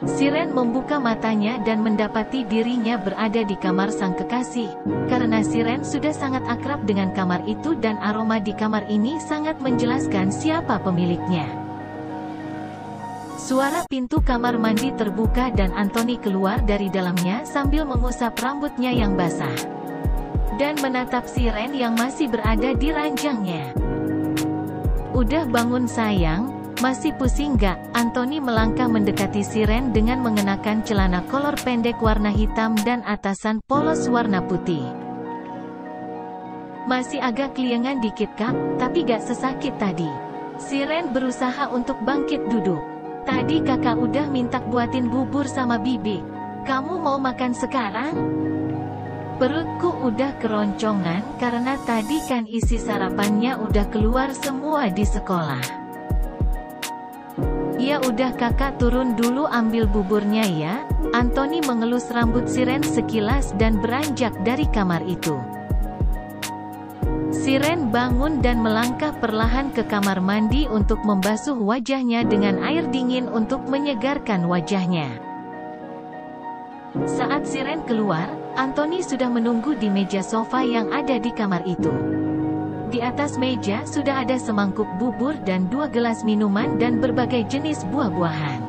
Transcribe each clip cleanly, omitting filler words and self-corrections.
Siren membuka matanya dan mendapati dirinya berada di kamar sang kekasih. Karena Siren sudah sangat akrab dengan kamar itu dan aroma di kamar ini sangat menjelaskan siapa pemiliknya. Suara pintu kamar mandi terbuka dan Anthony keluar dari dalamnya sambil mengusap rambutnya yang basah. Dan menatap Siren yang masih berada di ranjangnya. "Udah bangun sayang? Masih pusing gak?" Anthony melangkah mendekati Siren dengan mengenakan celana kolor pendek warna hitam dan atasan polos warna putih. "Masih agak keliengan dikit kak, tapi gak sesakit tadi." Siren berusaha untuk bangkit duduk. "Tadi kakak udah minta buatin bubur sama bibi. Kamu mau makan sekarang?" "Perutku udah keroncongan karena tadi kan isi sarapannya udah keluar semua di sekolah." "Ya udah kakak turun dulu ambil buburnya ya." Anthony mengelus rambut Siren sekilas dan beranjak dari kamar itu. Siren bangun dan melangkah perlahan ke kamar mandi untuk membasuh wajahnya dengan air dingin untuk menyegarkan wajahnya. Saat Siren keluar, Anthony sudah menunggu di meja sofa yang ada di kamar itu. Di atas meja sudah ada semangkuk bubur dan 2 gelas minuman dan berbagai jenis buah-buahan.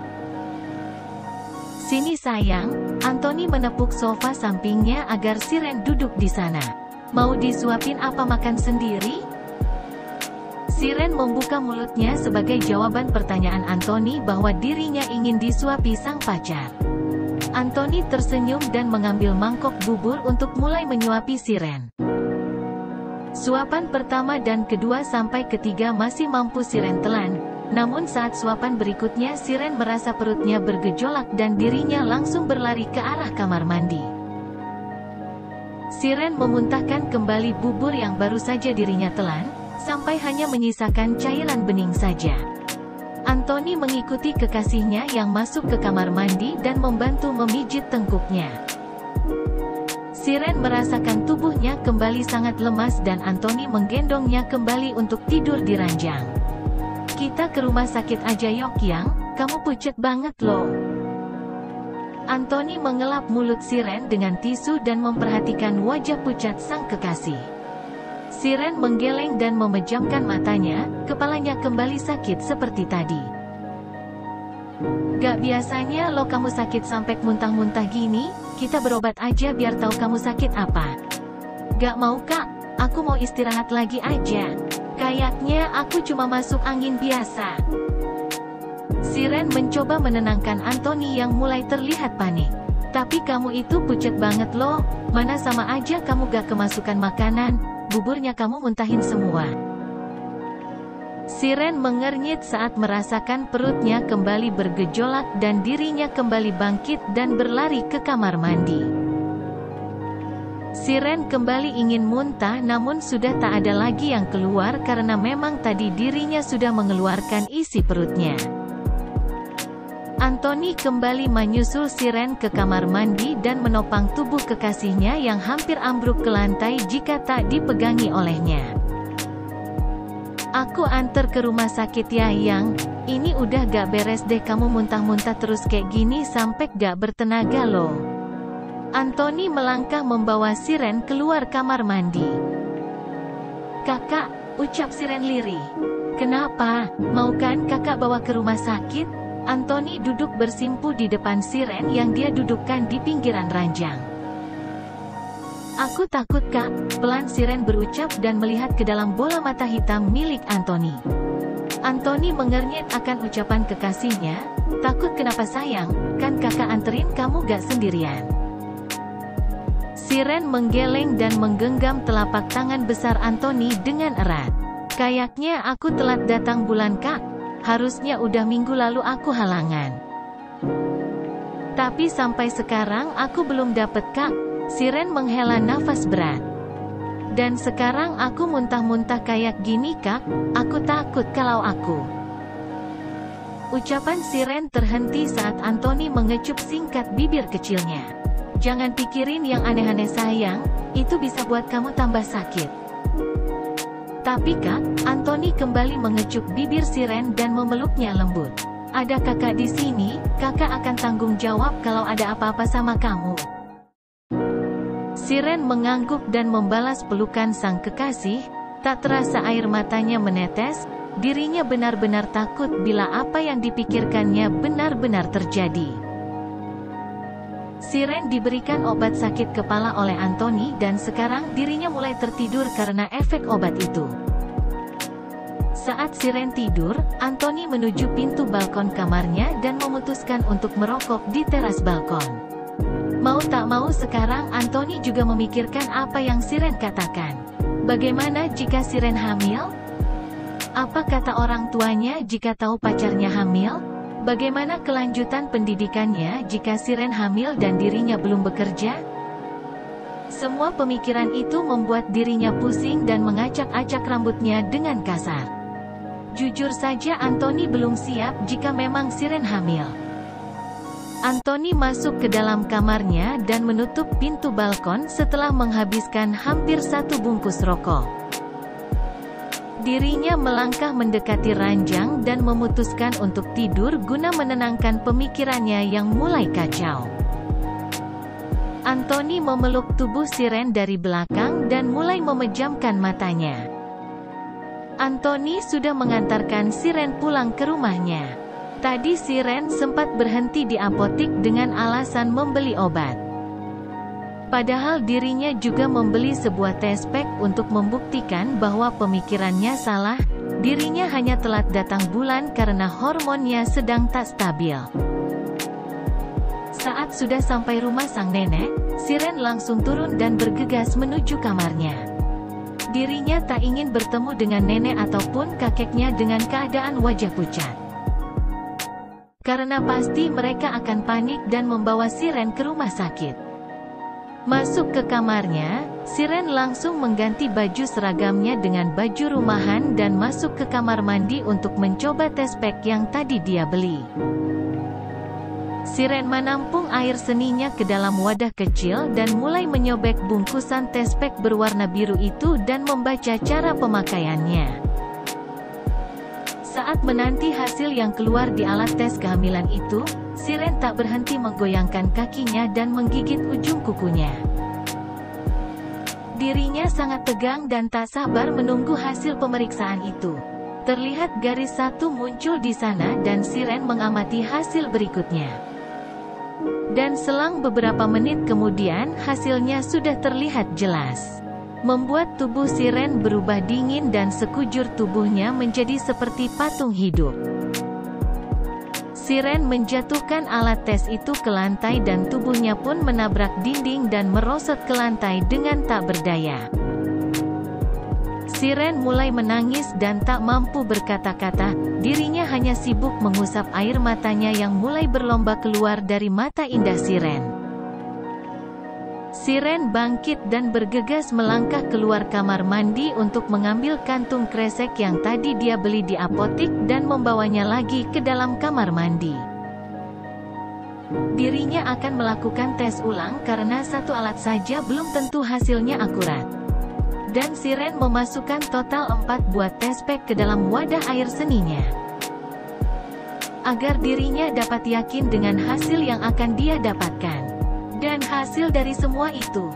"Sini sayang." Anthony menepuk sofa sampingnya agar Siren duduk di sana. "Mau disuapin apa makan sendiri?" Siren membuka mulutnya sebagai jawaban pertanyaan Anthony bahwa dirinya ingin disuapi sang pacar. Anthony tersenyum dan mengambil mangkok bubur untuk mulai menyuapi Siren. Suapan pertama dan kedua sampai ketiga masih mampu Siren telan, namun saat suapan berikutnya Siren merasa perutnya bergejolak dan dirinya langsung berlari ke arah kamar mandi. Siren memuntahkan kembali bubur yang baru saja dirinya telan, sampai hanya menyisakan cairan bening saja. Anthony mengikuti kekasihnya yang masuk ke kamar mandi dan membantu memijit tengkuknya. Siren merasakan tubuhnya kembali sangat lemas dan Anthony menggendongnya kembali untuk tidur di ranjang. "Kita ke rumah sakit aja yok yang, kamu pucet banget loh." Anthony mengelap mulut Siren dengan tisu dan memperhatikan wajah pucat sang kekasih. Siren menggeleng dan memejamkan matanya, kepalanya kembali sakit seperti tadi. "Gak biasanya lo kamu sakit sampai muntah-muntah gini, kita berobat aja biar tahu kamu sakit apa." "Gak mau kak, aku mau istirahat lagi aja. Kayaknya aku cuma masuk angin biasa." Siren mencoba menenangkan Anthony yang mulai terlihat panik. "Tapi kamu itu pucet banget loh, mana sama aja kamu gak kemasukan makanan, buburnya kamu muntahin semua." Siren mengernyit saat merasakan perutnya kembali bergejolak dan dirinya kembali bangkit dan berlari ke kamar mandi. Siren kembali ingin muntah namun sudah tak ada lagi yang keluar karena memang tadi dirinya sudah mengeluarkan isi perutnya. Anthony kembali menyusul Siren ke kamar mandi dan menopang tubuh kekasihnya yang hampir ambruk ke lantai jika tak dipegangi olehnya. "Aku anter ke rumah sakit ya yang, ini udah gak beres deh kamu muntah-muntah terus kayak gini sampai gak bertenaga loh." Anthony melangkah membawa Siren keluar kamar mandi. "Kakak," ucap Siren lirih. "Kenapa? Mau kan kakak bawa ke rumah sakit?" Anthony duduk bersimpu di depan Siren yang dia dudukkan di pinggiran ranjang. "Aku takut kak," pelan Siren berucap dan melihat ke dalam bola mata hitam milik Anthony. Anthony mengernyit akan ucapan kekasihnya. "Takut kenapa sayang, kan kakak anterin kamu gak sendirian." Siren menggeleng dan menggenggam telapak tangan besar Anthony dengan erat. "Kayaknya aku telat datang bulan kak, harusnya udah minggu lalu aku halangan. Tapi sampai sekarang aku belum dapet kak." Siren menghela nafas berat. "Dan sekarang aku muntah-muntah kayak gini kak, aku takut kalau aku." Ucapan Siren terhenti saat Anthony mengecup singkat bibir kecilnya. "Jangan pikirin yang aneh-aneh sayang, itu bisa buat kamu tambah sakit." "Tapi kak," Anthony kembali mengecup bibir Siren dan memeluknya lembut. Ada kakak di sini, kakak akan tanggung jawab kalau ada apa-apa sama kamu. Siren mengangguk dan membalas pelukan sang kekasih. Tak terasa air matanya menetes. Dirinya benar-benar takut bila apa yang dipikirkannya benar-benar terjadi. Siren diberikan obat sakit kepala oleh Anthony dan sekarang dirinya mulai tertidur karena efek obat itu. Saat Siren tidur, Anthony menuju pintu balkon kamarnya dan memutuskan untuk merokok di teras balkon. Mau tak mau sekarang Anthony juga memikirkan apa yang Siren katakan. Bagaimana jika Siren hamil? Apa kata orang tuanya jika tahu pacarnya hamil? Bagaimana kelanjutan pendidikannya jika Siren hamil dan dirinya belum bekerja? Semua pemikiran itu membuat dirinya pusing dan mengacak-acak rambutnya dengan kasar. Jujur saja Anthony belum siap jika memang Siren hamil. Anthony masuk ke dalam kamarnya dan menutup pintu balkon setelah menghabiskan hampir 1 bungkus rokok. Dirinya melangkah mendekati ranjang dan memutuskan untuk tidur guna menenangkan pemikirannya yang mulai kacau. Anthony memeluk tubuh Siren dari belakang dan mulai memejamkan matanya. Anthony sudah mengantarkan Siren pulang ke rumahnya. Tadi Siren sempat berhenti di apotik dengan alasan membeli obat. Padahal dirinya juga membeli sebuah test pack untuk membuktikan bahwa pemikirannya salah, dirinya hanya telat datang bulan karena hormonnya sedang tak stabil. Saat sudah sampai rumah sang nenek, Siren langsung turun dan bergegas menuju kamarnya. Dirinya tak ingin bertemu dengan nenek ataupun kakeknya dengan keadaan wajah pucat. Karena pasti mereka akan panik dan membawa Siren ke rumah sakit. Masuk ke kamarnya, Siren langsung mengganti baju seragamnya dengan baju rumahan dan masuk ke kamar mandi untuk mencoba test pack yang tadi dia beli. Siren menampung air seninya ke dalam wadah kecil dan mulai menyobek bungkusan test pack berwarna biru itu dan membaca cara pemakaiannya. Saat menanti hasil yang keluar di alat tes kehamilan itu, Siren tak berhenti menggoyangkan kakinya dan menggigit ujung kukunya. Dirinya sangat tegang dan tak sabar menunggu hasil pemeriksaan itu. Terlihat garis 1 muncul di sana dan Siren mengamati hasil berikutnya. Dan selang beberapa menit kemudian hasilnya sudah terlihat jelas. Membuat tubuh Siren berubah dingin dan sekujur tubuhnya menjadi seperti patung hidup. Siren menjatuhkan alat tes itu ke lantai dan tubuhnya pun menabrak dinding dan merosot ke lantai dengan tak berdaya. Siren mulai menangis dan tak mampu berkata-kata, dirinya hanya sibuk mengusap air matanya yang mulai berlomba keluar dari mata indah Siren. Siren bangkit dan bergegas melangkah keluar kamar mandi untuk mengambil kantung kresek yang tadi dia beli di apotik dan membawanya lagi ke dalam kamar mandi. Dirinya akan melakukan tes ulang karena 1 alat saja belum tentu hasilnya akurat. Dan Siren memasukkan total 4 buah test pack ke dalam wadah air seninya. Agar dirinya dapat yakin dengan hasil yang akan dia dapatkan. Dan hasil dari semua itu.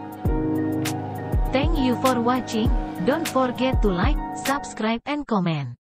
Thank you for watching. Don't forget to like, subscribe and comment.